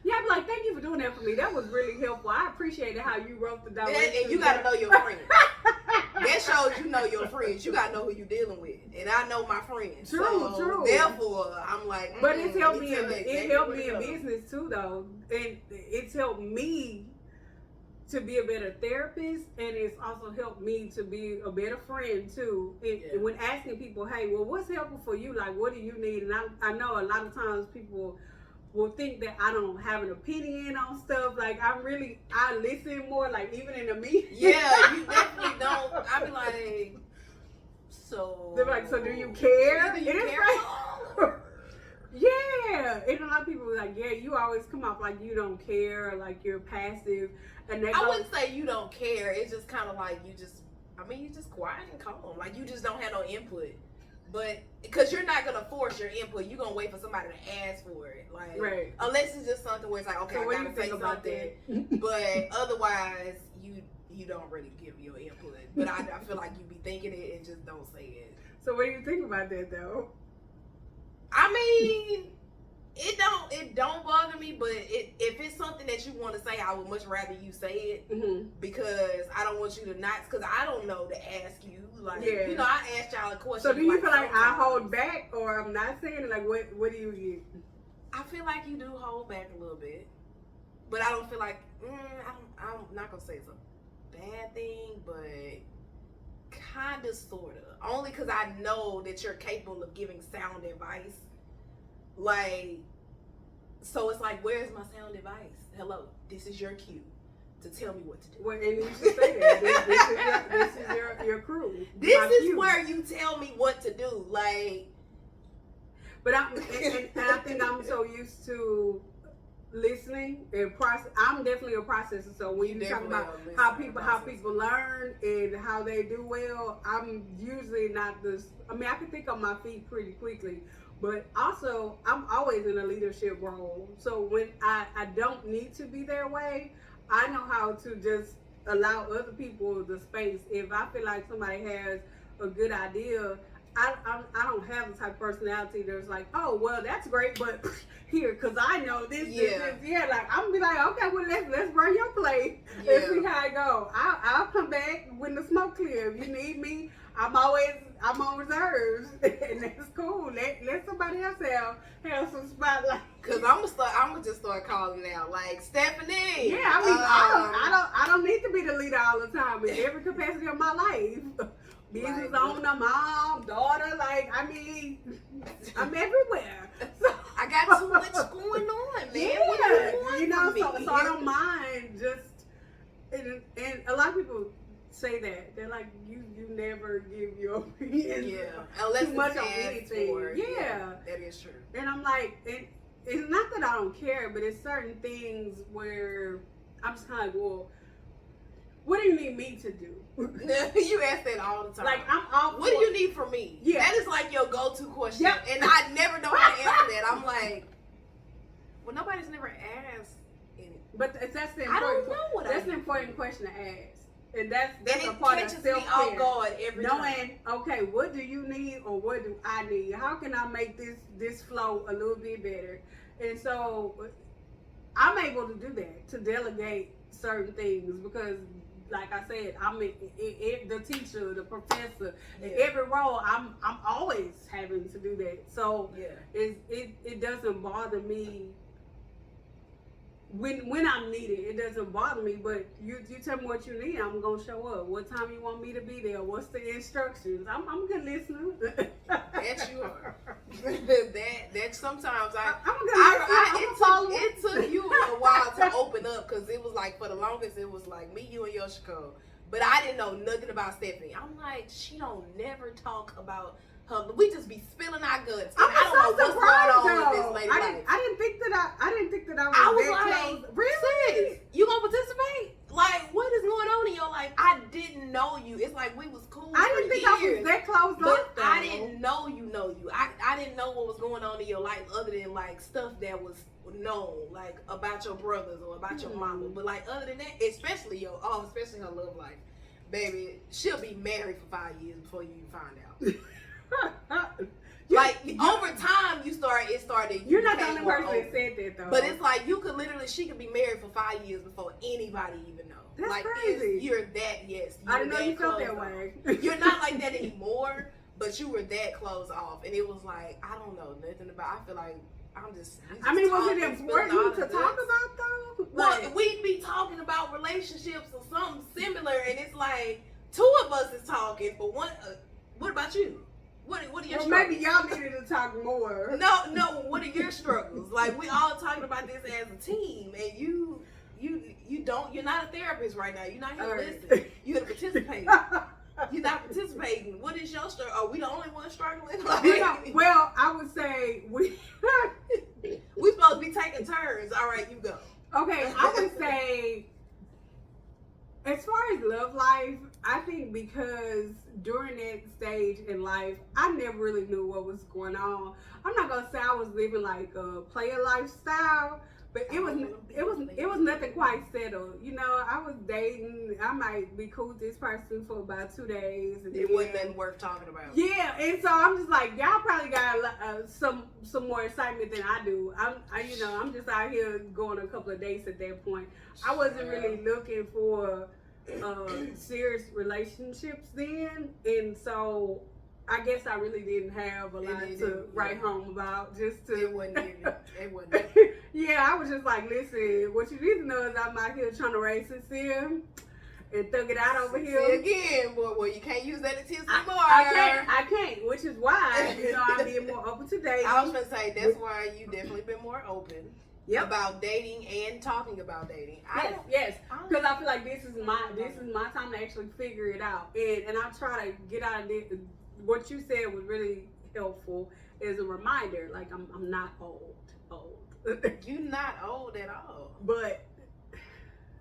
Yeah, I'm like, thank you for doing that for me. That was really helpful. I appreciated how you wrote the directions. And you gotta know your friends. That shows you know your friends. You gotta know who you're dealing with. And I know my friends. True. Therefore, I'm like, but it's helped me. It helped me in business too, though, and it's helped me to be a better therapist, and it's also helped me to be a better friend too. And when asking people, hey, well, what's helpful for you? Like, what do you need? And I know a lot of times people will think that I don't have an opinion on stuff. Like I listen more, like even in a meeting. Yeah, you definitely don't. I be like, so. They're like, so do you care? Do you care? Like, yeah. And a lot of people are like, yeah, you always come off like you don't care, or like you're passive. And I wouldn't say you don't care. It's just kind of like you just quiet and calm. Like you just don't have no input. But because you're not gonna force your input, you're gonna wait for somebody to ask for it, like unless it's just something where it's like, okay, so I gotta say something. But otherwise, you don't really give your input. But I feel like you be thinking it and just don't say it. So what do you think about that though? I mean, it don't bother me, but if it's something that you want to say, I would much rather you say it because I don't want you to not, because I don't know to ask you. Like, you know, I asked y'all a question. So do you feel like I hold back, or I'm not saying it? Like, what do you get? I feel like you do hold back a little bit, but I don't feel like I'm not gonna say it's a bad thing, but kind of, sort of. Only because I know that you're capable of giving sound advice. Like, so it's like, where's my sound advice? Hello, this is your cue to tell me what to do. Well, and you should say that. This is your crew. This is where you tell me what to do. Like, but I think I'm so used to listening and process. I'm definitely a processor. So when you talk about how people learn and how they do well, I'm usually not this. I mean, I can think on my feet pretty quickly. But also, I'm always in a leadership role. So when I don't need to be their way, I know how to just allow other people the space. If I feel like somebody has a good idea, I don't have the type of personality that's like, oh, well, that's great, but here, because I know this. Like, I'm going to be like, okay, well, let's burn your plate and see how it go. I'll come back when the smoke clears. If you need me, I'm on reserves, and that's cool. Let somebody else have some spotlight. Cause I'm gonna just start calling out like Stephanie. Yeah, I mean, I don't need to be the leader all the time in every capacity of my life. Business owner, mom, daughter, like I mean, I'm everywhere. So, I got too much going on, man. Yeah, what do you want from me? So I don't mind just, and a lot of people say that they're like, you never give your opinion. Yeah, unless too much on anything. Yeah, that is true. And I'm like, it's not that I don't care, but it's certain things where I'm just kind of like, well, what do you need me to do? You ask that all the time. Like, I'm all what do you need from me? Yeah. That is like your go-to question. Yep. And I never know how to answer that. I'm like, well, nobody's never asked anything. But that's the important, I don't know what that's an important question to ask. And that's a part of self-care. Off guard every knowing, time. Okay, what do you need or what do I need? How can I make this flow a little bit better? And so I'm able to do that, to delegate certain things because, like I said, I'm the teacher, the professor, in every role. I'm always having to do that. So it doesn't bother me. When I'm needed, it doesn't bother me, but you tell me what you need, I'm gonna show up. What time you want me to be there? What's the instructions? I'm a good listener. That you are. that sometimes it took you a while to open up because it was like for the longest it was like me, you, and Yoshiko. But I didn't know nothing about Stephanie. I'm like, she don't never talk about her. We just be spilling our guts. And I don't know what's going on with this lady. I didn't think that I was I was that like, close. Really? sis, you gonna participate? Like, what is going on in your life? I didn't know you. It's like we was cool. I didn't think I was that close But though. I didn't know you. I didn't know what was going on in your life other than like stuff that was known, like about your brothers or about your mama. But like other than that, especially especially her love life, baby, she'll be married for 5 years before you even find out. Like over time, it started. You're not the only person that said that though. But it's like she could be married for 5 years before anybody even know. That's like crazy. You're that I didn't know you felt that way. You're not like that anymore, but you were that close off, and it was like I don't know nothing about. I feel like I'm just. I mean, was it important to talk about though? Well, we'd be talking about relationships or something similar, and it's like 2 of us is talking, but one. What about you? What are your struggles? Maybe y'all needed to talk more. No. What are your struggles? Like we all talking about this as a team, and you don't. You're not a therapist right now. You're not here to listen. You're to participate. You're not participating. What is your struggle? Are we the only one struggling? Like, well, I would say we supposed to be taking turns. All right, you go. Okay, I would say as far as love life, I think because during that stage in life, I never really knew what was going on. I'm not gonna say I was living like a player lifestyle, but it was nothing quite settled. You know, I was dating. I might be cool with this person for about 2 days, and it wasn't nothing worth talking about. Yeah, and so I'm just like, y'all probably got some more excitement than I do. I'm just out here going a couple of dates at that point. I wasn't really looking for serious relationships then, and so I guess I really didn't have a lot to write home about. It wasn't. Yeah, I was just like, listen, what you need to know is I'm out here trying to raise sincere and thug it out over here. See again, well, you can't use that excuse anymore. I can't, which is why I'm being more open to dating. I was gonna say that's why you definitely been more open. Yep. About dating and talking about dating. Yes, because I feel like this is my time to actually figure it out, and I try to get out of it. What you said was really helpful as a reminder. Like I'm not old. You're not old at all. But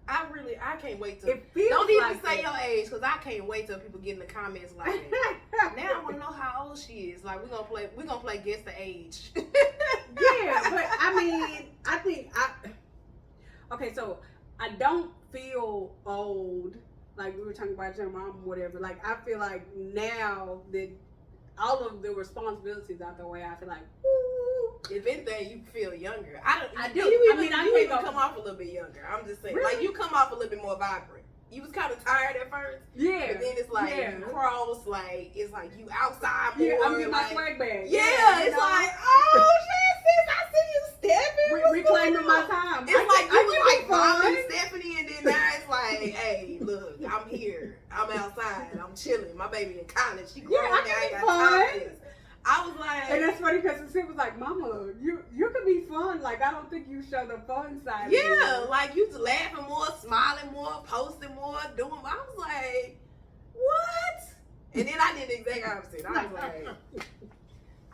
I can't wait to. Don't even like say your age, because I can't wait till people get in the comments like, now I want to know how old she is. Like we're gonna play guess the age. Yeah, but I mean, okay, so I don't feel old. Like we were talking about your mom or whatever. Like I feel like now that all of the responsibilities out the way, I feel like, woo. If anything, you feel younger. I do. You even come off a little bit younger. I'm just saying, really? Like you come off a little bit more vibrant. You was kind of tired at first. Yeah. But then it's like you cross, like it's like you outside more. Yeah, I'm getting my like, swag back. Yeah, it's like, oh shit, sis, I see you stepping. Reclaiming my time. It's like you was like bombing Stephanie, and then now it's like, hey, look, I'm here. I'm outside. I'm chilling. My baby in college. She grown. I ain't can got time be for this. I was like, and that's funny because it was like, Mama, you could be fun. Like I don't think you show the fun side. Yeah, like you laughing more, smiling more, posting more, doing. I was like, what? And then I did the exact opposite. I was like,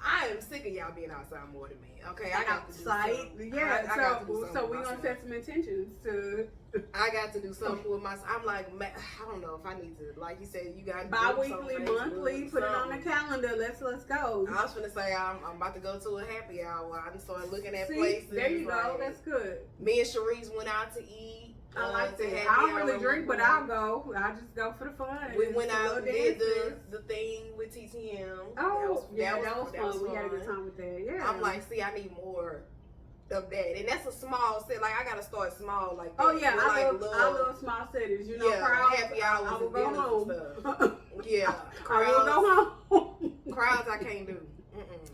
I am sick of y'all being outside more than me. Okay, I got to do something. Yeah, I got to do something so we're with gonna myself. set some intentions to. I got to do something with myself. I'm like, I don't know if I need to. Like you said, you got to bi-weekly, monthly, put it on the calendar. Let's go. I was gonna say I'm about to go to a happy hour. I started looking at places. There you go. That's good. Me and Sharice went out to eat. I like that. I don't really drink, but I'll go. I'll just go for the fun. We went out and did the thing with TTM. Oh, that was fun. We had a good time with that. Yeah. I'm like, see, I need more of that, and that's a small set. Like I gotta start small, like that. Oh yeah, I love love small settings. You know, yeah, crowds. happy hours I will and go dinners home. and stuff. Yeah, I will go home. Crowds I can't do.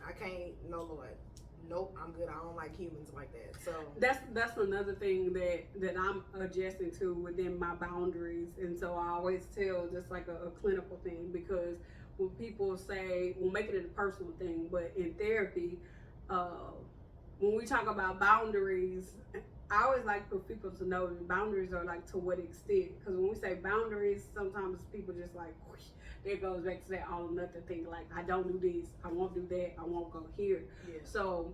I can't. No Lord. Nope, I'm good. I don't like humans like that. So that's another thing that I'm adjusting to within my boundaries, and so I always tell just like a clinical thing, because when people say, we'll make it a personal thing, but in therapy, when we talk about boundaries, I always like for people to know that boundaries are like to what extent. Because when we say boundaries, sometimes people just like, whoosh, there goes back to that all or nothing thing. Like, I don't do this, I won't do that, I won't go here. Yeah. So,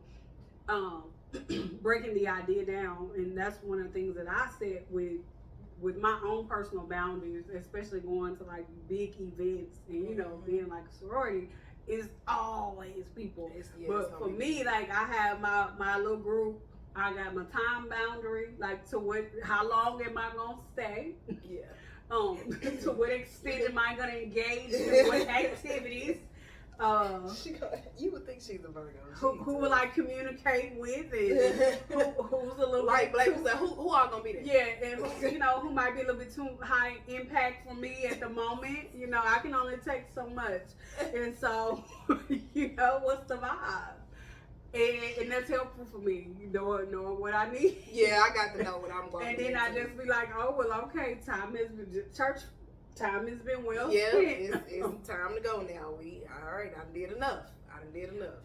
breaking the idea down, and that's one of the things that I said with my own personal boundaries, especially going to like big events and you know being like a sorority, is always people. But for me, like I have my little group. I got my time boundary, like to how long am I gonna stay? Yeah. To what extent am I gonna engage in what activities? You would think she's a Virgo. Who will I communicate with, and who's a little like Blake said, who are gonna be there? Yeah, and who might be a little bit too high impact for me at the moment. I can only take so much, and so what's the vibe? And that's helpful for me, knowing what I need. Yeah, I got to know what I'm going and to then I just be like, oh, well, okay, time has been well yeah, spent. it's time to go now. All right, I did enough.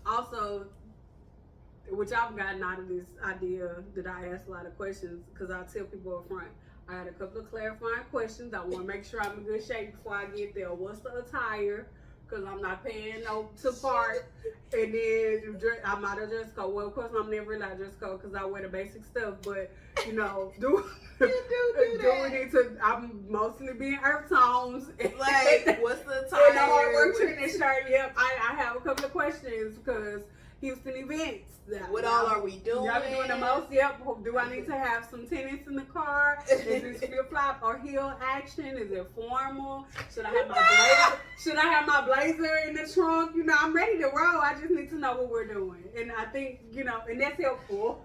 Also, which I've gotten out of this idea that I ask a lot of questions, because I tell people up front, I had a couple of clarifying questions. I want to make sure I'm in good shape before I get there. What's the attire? Because I'm not paying to part. And then I'm out of dress code. Well, of course, I'm never allowed dress code because I wear the basic stuff. But, do we need to? I'm mostly being earth tones. Like, what's the attire? And the hard work training shirt. Yep, I have a couple of questions because Houston events. What all are we doing? Y'all be doing the most? Yep. Do I need to have some tennis in the car? Is this flip flop or heel action? Is it formal? Should I have my blazer? Should I have my blazer in the trunk? I'm ready to roll. I just need to know what we're doing, and I think and that's helpful.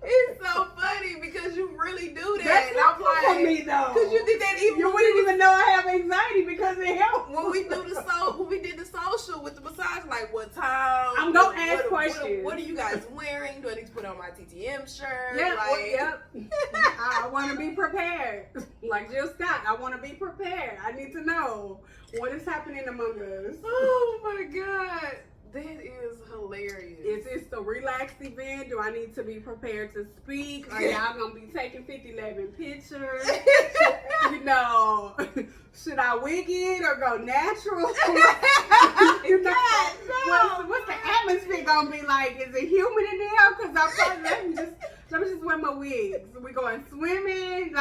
It's so funny because you really do that. That's and I'm like, for me though. Because you did that even. You wouldn't even know I have anxiety because it helped. When we did the social with the massage, like what time? I'm gonna ask questions. What are you guys wearing? Do I need to put on my TTM shirt? Yeah, like, I want to be prepared. Like Jill Scott, I want to be prepared. I need to know what is happening among us. Oh my God. That is hilarious. Is this a relaxed event? Do I need to be prepared to speak? Are y'all gonna be taking 50-11 pictures? Should I wig it or go natural? What's the atmosphere gonna be like? Is it humid in there? Because I'm probably let me just wear my wigs. We going swimming,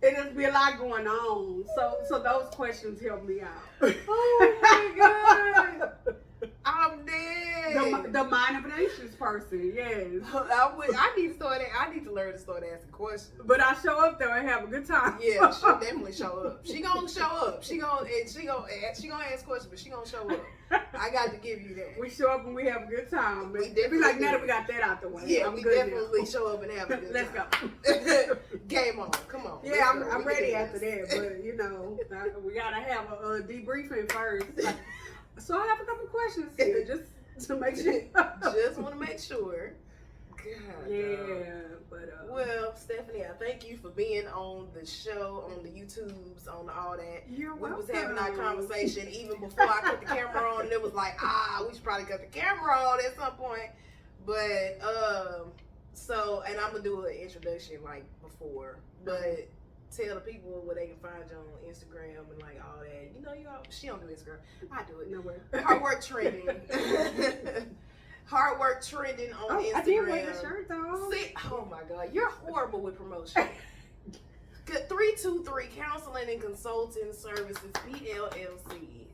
it just be a lot going on. So those questions help me out. Oh my God. I'm dead. The mind of an anxious person, yes. I need to learn to start asking questions. But I show up though and have a good time. Yeah, she'll definitely show up. She gonna show up. She gonna ask questions, but she gonna show up. I got to give you that. We show up and we have a good time. We definitely be like, now that we got that out the way. Yeah, we definitely show up and have a good Let's time. Let's go. Game on. Come on. Yeah, I'm ready after that. But we gotta have a debriefing first. So I have a couple questions here, just to make sure. Just want to make sure. God. Yeah, but well, Stephanie, I thank you for being on the show, on the YouTubes, on all that. You're welcome. We was having our conversation even before I cut the camera on, and it was like, we should probably cut the camera on at some point. But and I'm gonna do an introduction like before, but tell the people where they can find you on Instagram and like all that. She don't do Instagram. I do it. Nowhere. Hard work trending. Hard work trending on Instagram. I did wear the shirt though. See, oh my God, you're horrible with promotion. 323 Counseling and Consulting Services, PLLC.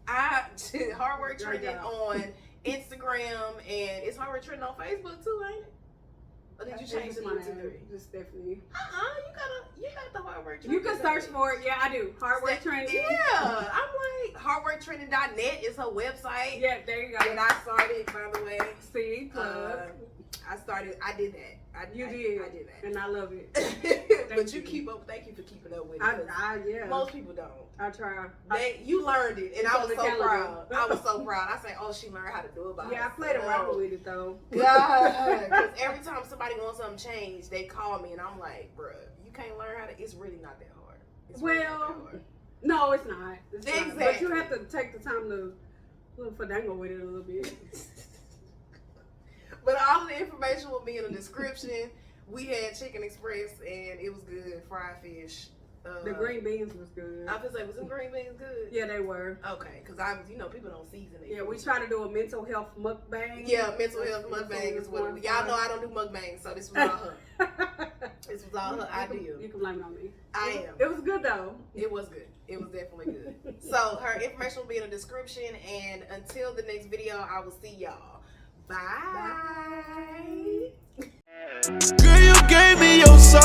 Hard work trending on Instagram, and it's hard work trending on Facebook too, ain't it? Or did you change the 223? Just Stephanie. You got the hard work trending. You can search for it. Yeah, I do. Hard work trending. Yeah, I'm like hardworktrending.net is her website. Yeah, there you go. And I started, by the way. See, plug. I did that. I did that. And I love it. But you keep up. Thank you for keeping up with it. Yeah. Most people don't. I try. You learned it, and I was so proud. I was so proud. I said, she learned how to do it by herself. Yeah, I played around with it though. God, because every time somebody wants something changed, they call me, and I'm like, bruh, you can't learn how to. It's really not that hard. No, it's not. Exactly. But you have to take the time to fandango with it a little bit. But all of the information will be in the description. We had Chicken Express and it was good. Fried fish. The green beans was good. I was like, was them green beans good? Yeah, they were. Okay, because people don't season it. Yeah, we try to do a mental health mukbang. Yeah, mental health mukbang is what y'all know. I don't do mukbang, so this was all her. This was all her idea. You can blame it on me. I am. It was good though. It was good. It was definitely good. So her information will be in the description, and until the next video, I will see y'all. Bye. Girl, you gave me your soul.